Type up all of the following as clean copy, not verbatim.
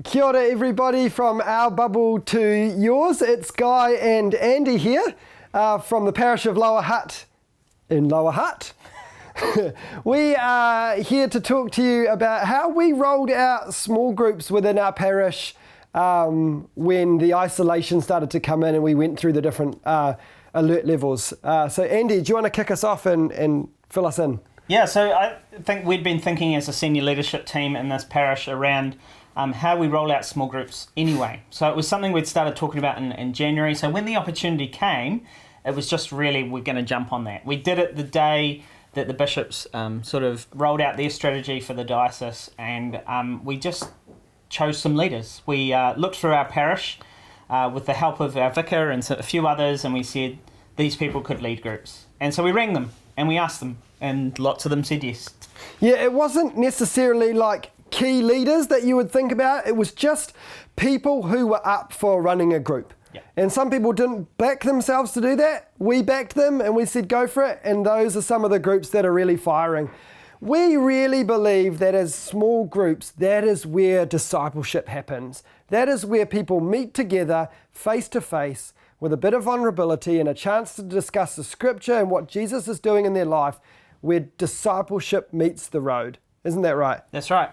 Kia ora everybody from our bubble to yours. It's Guy and Andy here from the parish of Lower Hutt in Lower Hutt. We are here to talk to you about how we rolled out small groups within our parish when the isolation started to come in and we went through the different alert levels. So Andy, do you want to kick us off and fill us in? Yeah, so I think we'd been thinking as a senior leadership team in this parish around how we roll out small groups anyway. So it was something we'd started talking about in January. So when the opportunity came, it was just really, we're going to jump on that. We did it the day that the bishops sort of rolled out their strategy for the diocese, and we just chose some leaders. We looked through our parish with the help of our vicar and a few others, and we said these people could lead groups. And so we rang them and we asked them, and lots of them said yes. Yeah, it wasn't necessarily like key leaders that you would think about. It was just people who were up for running a group. Yeah. And some people didn't back themselves to do that. We backed them and we said go for it, and those are some of the groups that are really firing. We really believe that as small groups, that is where discipleship happens. That is where people meet together face to face with a bit of vulnerability and a chance to discuss the scripture and what Jesus is doing in their life, where discipleship meets the road. Isn't that right? That's right.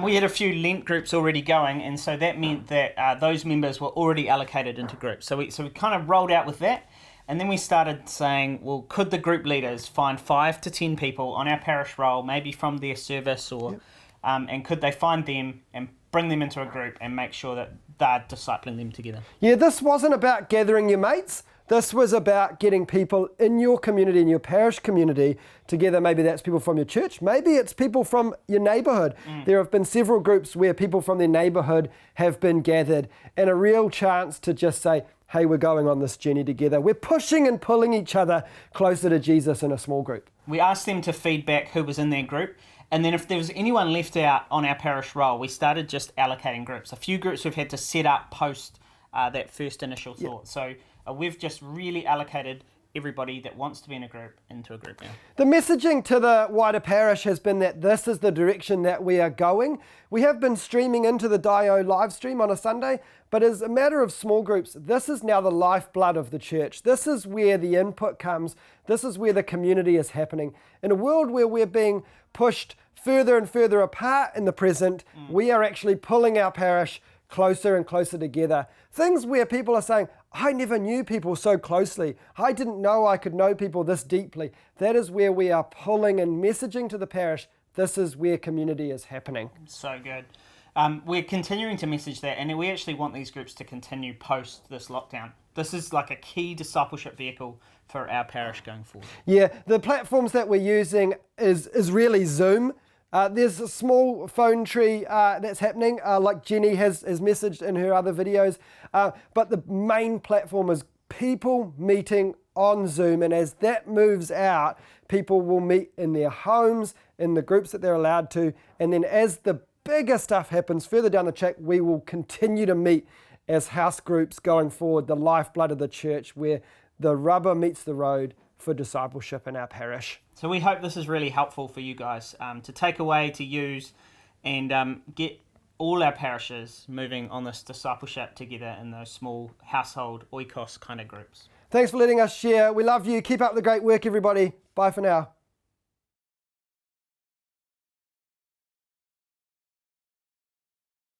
We had a few Lent groups already going, and so that meant that those members were already allocated into groups. So we kind of rolled out with that, and then we started saying, well, could the group leaders find 5 to 10 people on our parish roll, maybe from their service, or and could they find them and bring them into a group and make sure that they're discipling them together? Yeah, this wasn't about gathering your mates. This was about getting people in your community, in your parish community, together. Maybe that's people from your church. Maybe it's people from your neighbourhood. There have been several groups where people from their neighbourhood have been gathered, and a real chance to just say, hey, we're going on this journey together. We're pushing and pulling each other closer to Jesus in a small group. We asked them to feedback who was in their group, and then if there was anyone left out on our parish roll, we started just allocating groups. A few groups we've had to set up post that first initial thought. So we've just really allocated everybody that wants to be in a group into a group now. The messaging to the wider parish has been that this is the direction that we are going. We have been streaming into the Dio live stream on a Sunday, but as a matter of small groups, this is now the lifeblood of the church. This is where the input comes. This is where the community is happening. In a world where we're being pushed further and further apart in the present, we are actually pulling our parish closer and closer together. Things where people are saying, I never knew people so closely. I didn't know I could know people this deeply. That is where we are pulling and messaging to the parish. This is where community is happening. So good. We're continuing to message that, and we actually want these groups to continue post this lockdown. This is like a key discipleship vehicle for our parish going forward. Yeah, the platforms that we're using is really Zoom. There's a small phone tree that's happening, like Jenny has messaged in her other videos. But the main platform is people meeting on Zoom. And as that moves out, people will meet in their homes, in the groups that they're allowed to. And then as the bigger stuff happens further down the track, we will continue to meet as house groups going forward, the lifeblood of the church, where the rubber meets the road for discipleship in our parish. So we hope this is really helpful for you guys to take away, to use, and get all our parishes moving on this discipleship together in those small household oikos kind of groups. Thanks for letting us share. We love you. Keep up the great work, everybody. Bye for now.